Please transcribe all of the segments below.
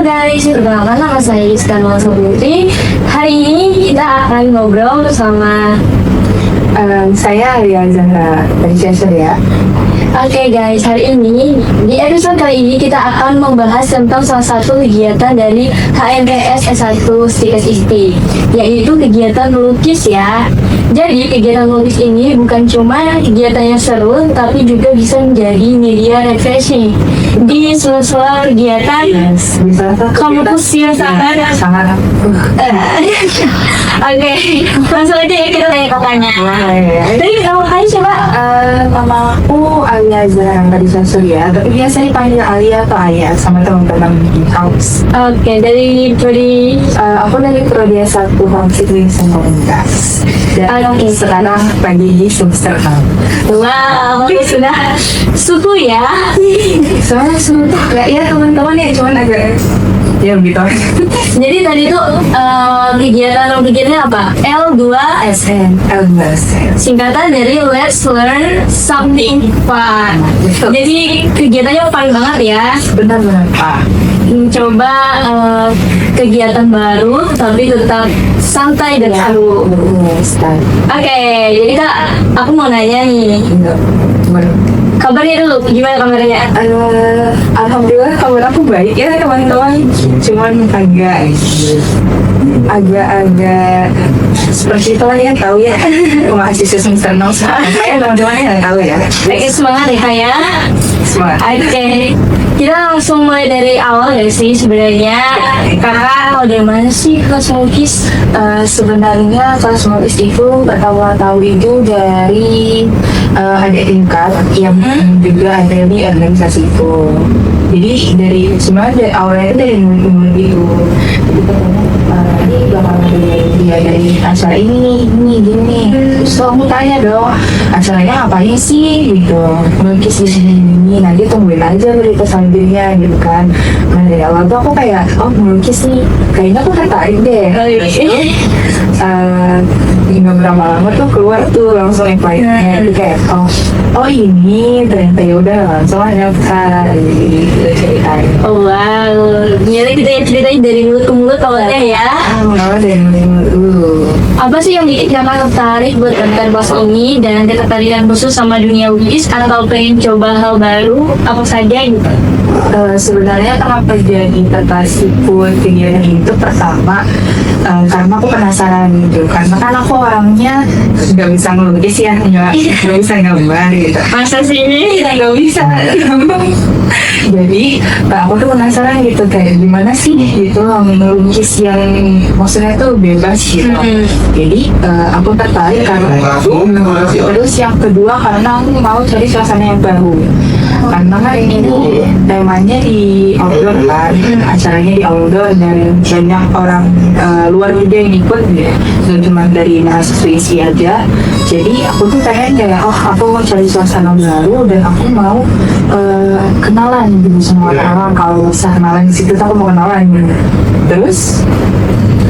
Halo guys, perkenalkan nama saya Rizkan Walsa Putri. Hari ini kita akan ngobrol bersama saya Alia Zahra dari Surya. Oke guys, hari ini di episode kali ini kita akan membahas tentang salah satu kegiatan dari HMPS S1 STIKSIST, yaitu kegiatan melukis ya. Jadi kegiatan melukis ini bukan cuma kegiatan yang seru, tapi juga bisa menjadi media refreshing di sela-sela kegiatan kampus yang sangat. Oke, langsung aja ya kita tanya kakaknya. Jadi nama kakaknya siapa? Nama aku Alia Zahra dari Surya. Tapi biasa dipanggil Alia atau Ayah sama teman-teman di kampus. Oke, dari Aku dari Prodi S1 Fakultas Tulisan Komunitas. Dan sekarang lagi di semester 6. wow, sudah suku ya. Soalnya sudah ya teman-teman ya cuman agak ya gitu. Jadi tadi tuh kegiatannya apa? L2SN. Singkatan dari Let's Learn Something Fun. Jadi kegiatannya fun banget ya. Benar-benar Pak. Coba kegiatan baru tapi tetap santai dan seru. Oke, jadi Kak, aku mau nanya nih. Kabarnya dulu, gimana kabarnya? Alhamdulillah kabar aku baik ya teman-teman. Cuman agak seperti itu lah ya, tahu ya. Mahasiswa semester 6 saya teman-teman ya tahu ya. Oke, semangat ya Kak ya. Semangat. Oke, kita langsung mulai dari awal ya sih sebenarnya. Kakak tahu dari mana sih kelas melukis? Sebenarnya kelas melukis itu pertama tahu itu dari adik tingkat yang juga ada di organisasi itu. Jadi dari sebenarnya awalnya itu dari mulut gitu. Jadi ini bakal dia dari acara ini gini. Terus aku tanya dong, acaranya ngapain sih gitu? Melukis di sini. Nanti tungguin aja berita selanjutnya gitu kan. Nah dari awal tuh aku kayak melukis nih, kayaknya aku tertarik deh. Nggak berapa lama tuh keluar tuh langsung apply-nya. Jadi kayak ini ternyata ya udah langsung aja kita ceritain. Oh wow, nyari kita ceritain dari mulut ke mulut awalnya ya. Dari mulut dulu. Apa sih yang bikin kakak tertarik buat daftar kelas ini dan ketertarikan khusus sama dunia lukis atau pengen coba hal baru apa saja gitu? Sebenarnya kenapa jadi tertarik buat kegiatan itu pertama karena aku penasaran gitu, karena kan aku orangnya nggak bisa ngelukis ya, nggak bisa gambar gitu. Masa sih ini? Nggak bisa. Jadi aku tuh penasaran gitu kayak gimana sih gitu melukis yang maksudnya tuh bebas gitu. Jadi aku tertarik karena terus yang kedua karena aku mau cari suasana yang baru. Karena kan ini temanya di outdoor kan, acaranya di outdoor dan banyak orang luar juga yang ikut gitu. Gak cuma dari mahasiswa isi aja. Jadi aku tuh pengen kayak aku mau cari suasana baru dan aku mau kenalan gitu sama orang-orang. Kalau usah kenalan di situ aku mau kenalan gitu. Terus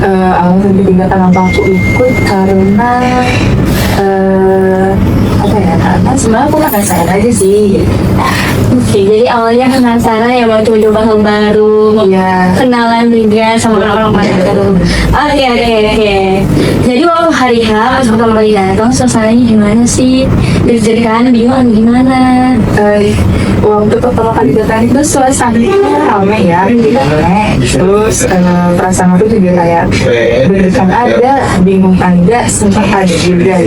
alasan ketiga kenapa aku ikut karena karena sebenarnya aku penasaran aja sih. Oke, jadi awalnya penasaran ya mau coba hal baru, Iya. kenalan juga sama orang-orang baru. Oke. Jadi waktu hari H pas pertama kali datang suasananya gimana sih? Dari kalian bingung gimana? Waktu pertama kali datang itu suasananya ramai ya, terus perasaan aku juga kayak berdekat ada, bingung ada, sempat ada juga.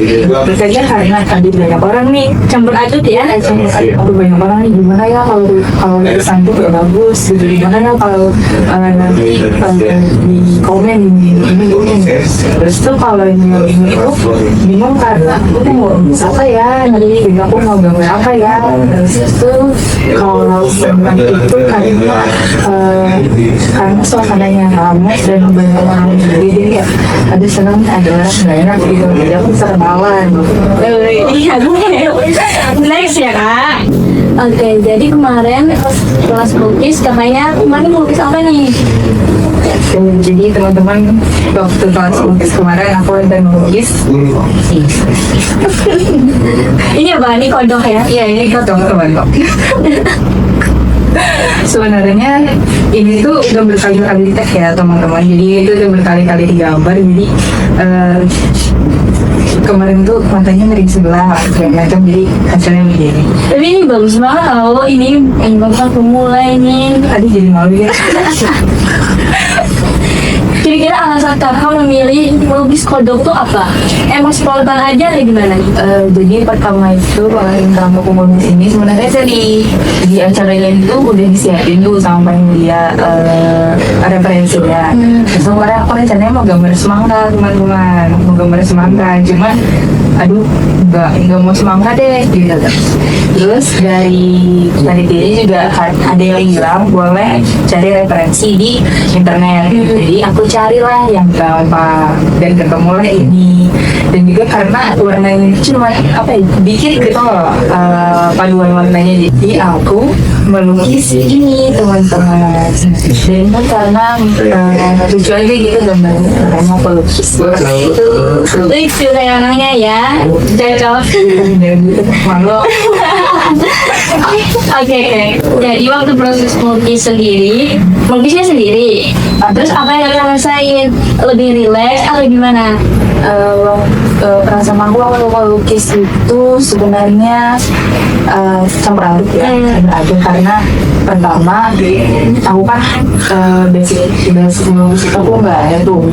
Bekerja karena tadi banyak orang nih, Campur aduk ya? campur aduk banyak orang nih. Gimana ya kalau lukisan tuh gak bagus gitu, gimana ya kalau nanti di komen ini. Terus tuh kalau yang bingung karena aku mau apa ya, nanti aku mau gambar apa ya. Terus tuh kalau senang itu karena suasananya ramai dan banyak orang jadi ya ada senang ada orang nggak enak gitu, jadi aku bisa kenalan. Iya, next ya Kak. Oke, jadi kemarin kelas melukis katanya kemarin melukis apa nih? Jadi teman-teman waktu kelas melukis kemarin aku udah melukis. Ini apa? Ini kodok ya? Iya ini kodok teman-teman. Sebenarnya ini tuh udah berkali-kali tag ya teman-teman. Jadi itu udah berkali-kali digambar. Jadi kemarin tuh matanya miring sebelah kayak macam, jadi hasilnya begini. Tapi ini bagus banget tau. Ini bagus aku mulai nih. Tadi jadi malu ya. Kira-kira alasan kakak memilih melukis kodok tuh apa? Emang spontan aja atau gimana? Jadi pertama itu paling pertama aku melukis ini sebenarnya di acaranya itu udah disiapin dulu sama dia referensinya. Terus kemarin aku rencananya mau gambar semangka teman-teman, mau gambar semangka, cuman aduh nggak mau semangka deh gitu. Terus dari diri juga ada yang bilang boleh cari referensi di internet. Jadi aku carilah yang gampang dan ketemulah ini. Dan juga karena warnanya cuma apa ya, dikit gitu loh, paduan warnanya. Jadi aku melukis ini teman-teman. Dan kan karena tujuannya kayak gitu gambarnya, karena aku lukis Lucu kayak orangnya ya. Cocok. malu. Oke. Jadi waktu proses melukisnya sendiri. Terus apa yang kalian rasain? Lebih rileks atau gimana? Perasaan aku waktu melukis itu sebenarnya campur aduk ya. Campur aduk karena pertama aku kan basic melukis itu aku nggak ada tuh.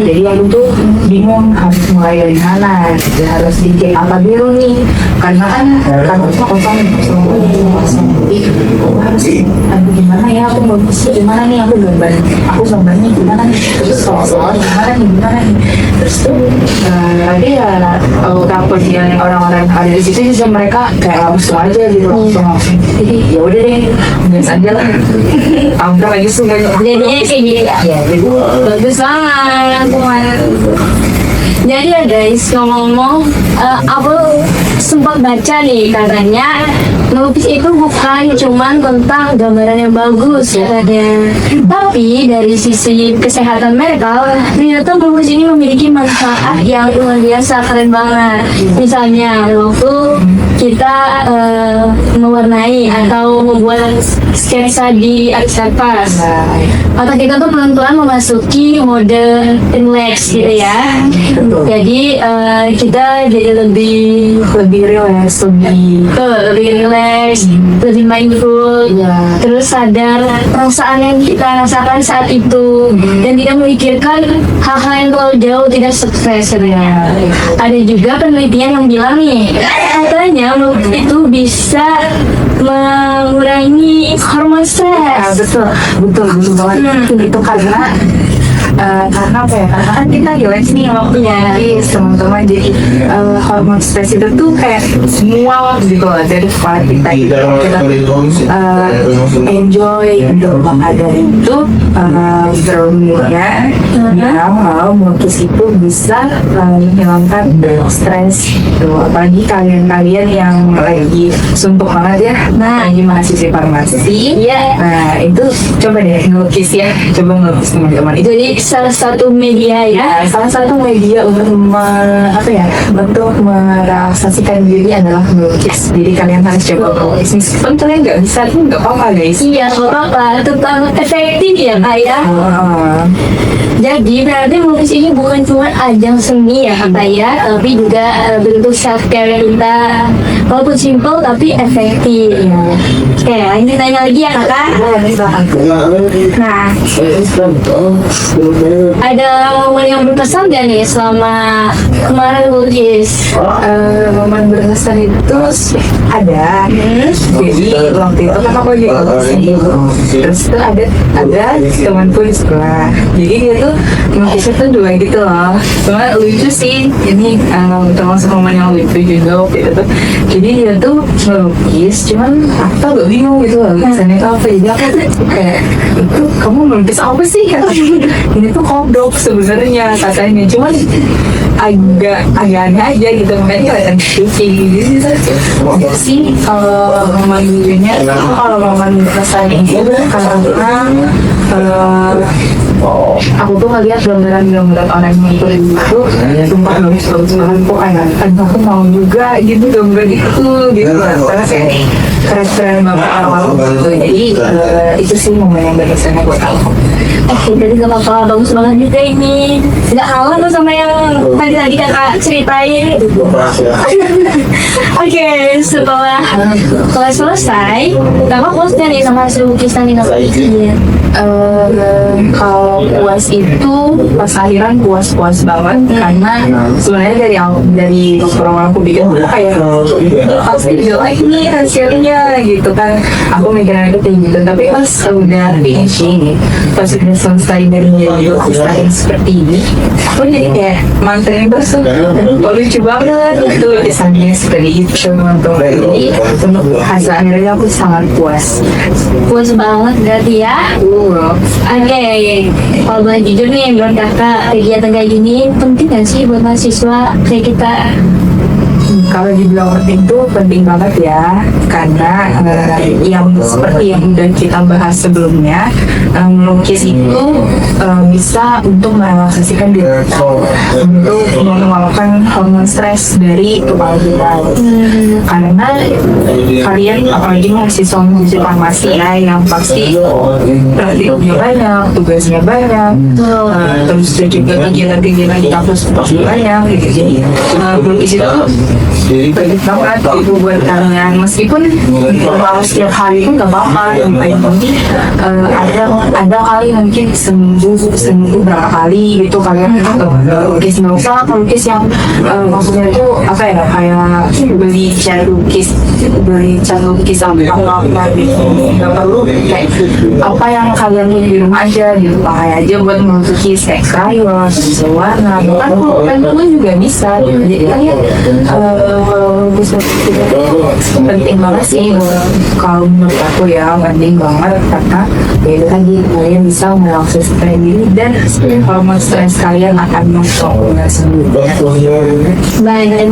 Jadi aku tuh bingung harus mulai dari mana, harus bikin apa dulu nih, karena kan kanvasnya kosong. Harus aduh gimana ya aku melukis, gimana nih aku gambarnya gimana nih, terus soal gimana nih, terus tuh tadi ya kantor yang orang-orang ada di situ juga mereka kayak langsung aja gitu langsung. Jadi ya udah deh, biasa aja lah. Aku lagi suka Jadinya kayak gini ya. jadi Bagus banget. Jadi ya guys, ngomong-ngomong, aku sempat baca nih katanya melukis itu bukan cuman tentang gambaran yang bagus katanya, tapi dari sisi kesehatan mental ternyata melukis ini memiliki manfaat yang luar biasa, keren banget. Misalnya waktu kita mewarnai atau membuat sketsa di atas kertas, atau kita tuh pelan-pelan memasuki mode relax gitu ya. Jadi kita jadi lebih relax, lebih relax, lebih mindful, terus sadar perasaan yang kita rasakan saat itu, dan tidak memikirkan hal-hal yang terlalu jauh, tidak stres sebenarnya. Ada juga penelitian yang bilang nih, katanya melukis itu bisa mengurangi hormon stres. betul banget. Itu karena apa ya, karena kan kita relax nih waktu melukis teman-teman, jadi hormon stres itu tuh kayak semua gitu loh dari kepala kita gitu. Kita enjoy gitu. Maka dari itu berumurnya bilang kalau melukis itu bisa menghilangkan stres gitu. Apalagi kalian yang lagi suntuk banget ya, lagi mahasiswa farmasi. Nah itu coba deh melukis ya, coba melukis teman-teman. Itu Jadi salah satu media ya. salah satu media untuk untuk merelaksasikan diri adalah melukis. Jadi kalian harus coba melukis. Meskipun kalian nggak bisa pun nggak apa-apa guys. Iya, nggak apa-apa, tetap efektif ya kak ya. Jadi berarti melukis ini bukan cuma ajang seni ya kak ya, tapi juga bentuk self care kita, walaupun simple tapi efektif. Oke, lanjut tanya lagi ya kakak. Nah, ada momen yang berkesan gak nih selama kemarin melukis? Momen berkesan itu ada. Jadi waktu itu kan aku lagi melukis, terus tuh ada temanku di sekolah. Jadi dia tuh melukisnya tuh dua gitu loh. Cuma lucu sih, ini termasuk momen yang lucu juga waktu itu tuh. Jadi dia tuh melukis, cuman aku tuh agak bingung gitu loh. Lukisannya tuh apa? Jadi aku kayak, itu kamu melukis apa sih? Ini tuh kodok sebenarnya katanya. Cuman agak aneh aja gitu, makanya kelihatan cuci gitu sih. Kalau momen lucunya, kalau momen kesan itu karena aku tuh ngeliat gambaran orang yang itu sumpah bagus banget kok, kayak aku mau juga gitu gambar gitu karena kayak keren banget awal gitu. Jadi itu sih momen yang berkesan buat aku. Oke, jadi gak apa-apa, bagus banget juga ini. Gak kalah tuh sama yang tadi kakak ceritain. Oke, setelah kelas selesai, kakak puasnya nih sama hasil lukisan yang kakak bikin. Kalau puas itu pas akhiran puas banget karena sebenarnya dari awal aku bikin aku kayak pasti jelek nih hasilnya gitu kan, aku mikirnya itu kayak gitu. Tapi pas udah finishing, pas udah selesai dari lukisan seperti ini, aku jadi kayak mantengin terus tuh, aduh lucu banget gitu lukisannya seperti itu. Jadi untuk hasil akhirnya aku sangat puas. Puas banget berarti ya. Oke, kalau boleh jujur nih menurut kakak, kegiatan kayak gini penting gak sih buat mahasiswa kayak kita? Kalau dibilang penting itu penting banget ya, karena yang seperti yang udah kita bahas sebelumnya, melukis itu bisa untuk merelaksasikan diri kita, untuk mengeluarkan hormon stres dari kepala kita. Karena kalian apalagi mahasiswa farmasi ya, yang pasti praktiknya banyak, tugasnya banyak, terus juga kegiatan-kegiatan di kampus banyak gitu. Jadi melukis itu penting banget itu buat kalian, meskipun kalau setiap hari pun gak apa-apa. Yang paling penting ada kali mungkin seminggu berapa kali gitu kalian lukis, nggak usah lukis yang maksudnya itu apa ya, kayak beli cat lukis apa gitu, nggak perlu. Kayak apa yang kalian punya di rumah aja gitu, pakai aja buat melukis kayak crayon, pensil warna, bahkan pulpen juga bisa gitu. Jadi kalian lukis penting banget sih kalau menurut aku ya, penting banget karena ya itu tadi kalian bisa melaksanakan diri dan hormon stres kalian akan masuk sendiri. Baik, dan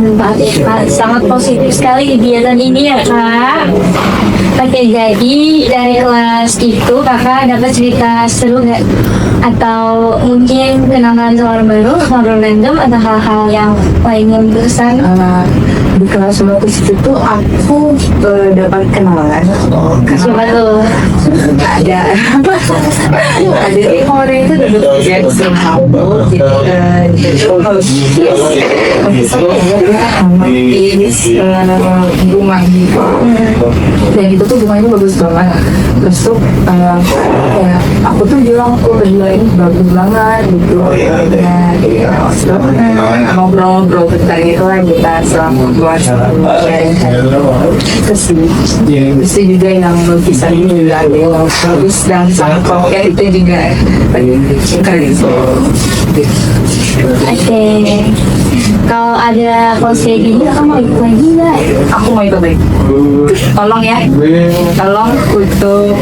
sangat positif sekali kegiatan ini ya kak. Oke, jadi dari kelas itu kakak dapat cerita seru nggak? Atau mungkin kenangan seorang baru, ngobrol random, atau hal-hal yang lainnya berkesan? Di kelas lukis itu tuh aku dapat kenalan. Coba tuh. Ada di orang itu duduk di sebelah aku, jadi bunga gitu, dan itu tuh bunganya bagus banget. Terus tuh ya aku tuh bilang berdua ini bagus banget gitu. Ngobrol-ngobrol tentang itu lah kita selama buat sharing. Terus juga yang lukisan ini juga ada yang bagus dan sangat konkret, itu juga keren. Oke, kalau ada kelas kayak gini kakak mau ikut lagi nggak? Aku mau ikut lagi. Tolong ya, tolong untuk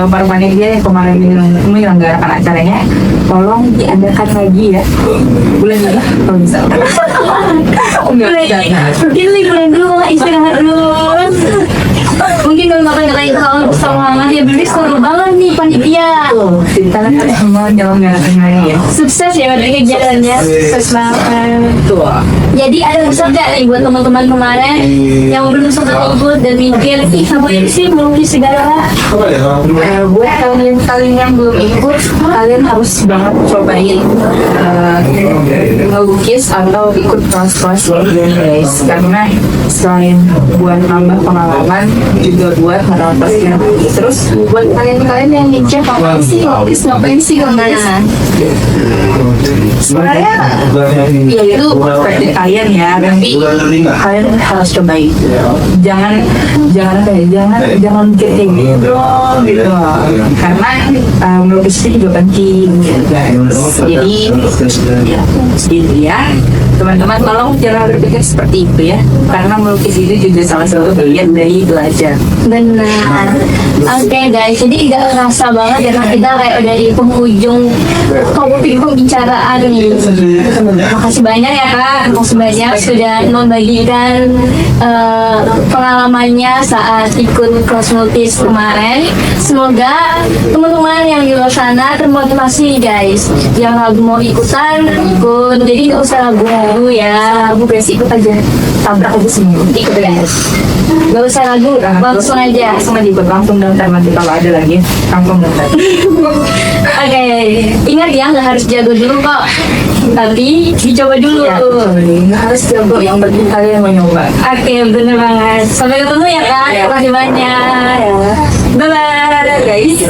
para panitia yang kemarin menyelenggarakan acaranya, tolong diadakan lagi ya. Bulan ini kalau bisa. Mungkin liburan dulu lah, istirahat dulu. Mungkin kalau kakak kalau bersama ya beli seru banget nih panitia. Kita kan semua jalan-jalan ya. Sukses ya berarti kegiatannya, sukses banget. Jadi ada pesan nggak nih buat teman-teman kemarin yang belum sempat ikut dan mikir, ih kamu ini sih melukis segala. Buat kalian yang belum ikut, kalian harus banget cobain ngelukis atau ikut kelas-kelas ini guys, karena selain buat nambah pengalaman juga buat merawat. Terus buat kalian yang mikir ngapain sih guys, sebenarnya ya itu praktik kalian ya, tapi kalian harus cobain. Jangan mikir kayak gitu karena melukis itu juga penting. Jadi ya, ya teman-teman tolong jangan berpikir seperti itu ya, karena melukis itu juga salah satu bagian dari belajar. Benar. Oke guys, jadi nggak kerasa banget ya kita kayak udah di penghujung topik pembicaraan nih. Makasih banyak ya Kak, makasih banyak sudah membagikan pengalamannya saat ikut kelas multis kemarin. Semoga teman-teman yang di luar sana termotivasi guys. Yang ragu mau ikutan, ikut. Jadi nggak usah ragu dulu ya. Aku basic ikut aja, tabrak aja semua. Ikut guys. Nggak usah ragu, langsung aja. Langsung aja ikut, langsung daftar nanti kalau ada lagi langsung daftar. Oke, ingat ya nggak harus jago dulu kok, tapi dicoba dulu. Ya, nggak harus jago, yang penting kalian mau nyoba. Oke, bener banget. Sampai ketemu ya kak. Ya. Terima kasih banyak. Bye bye guys.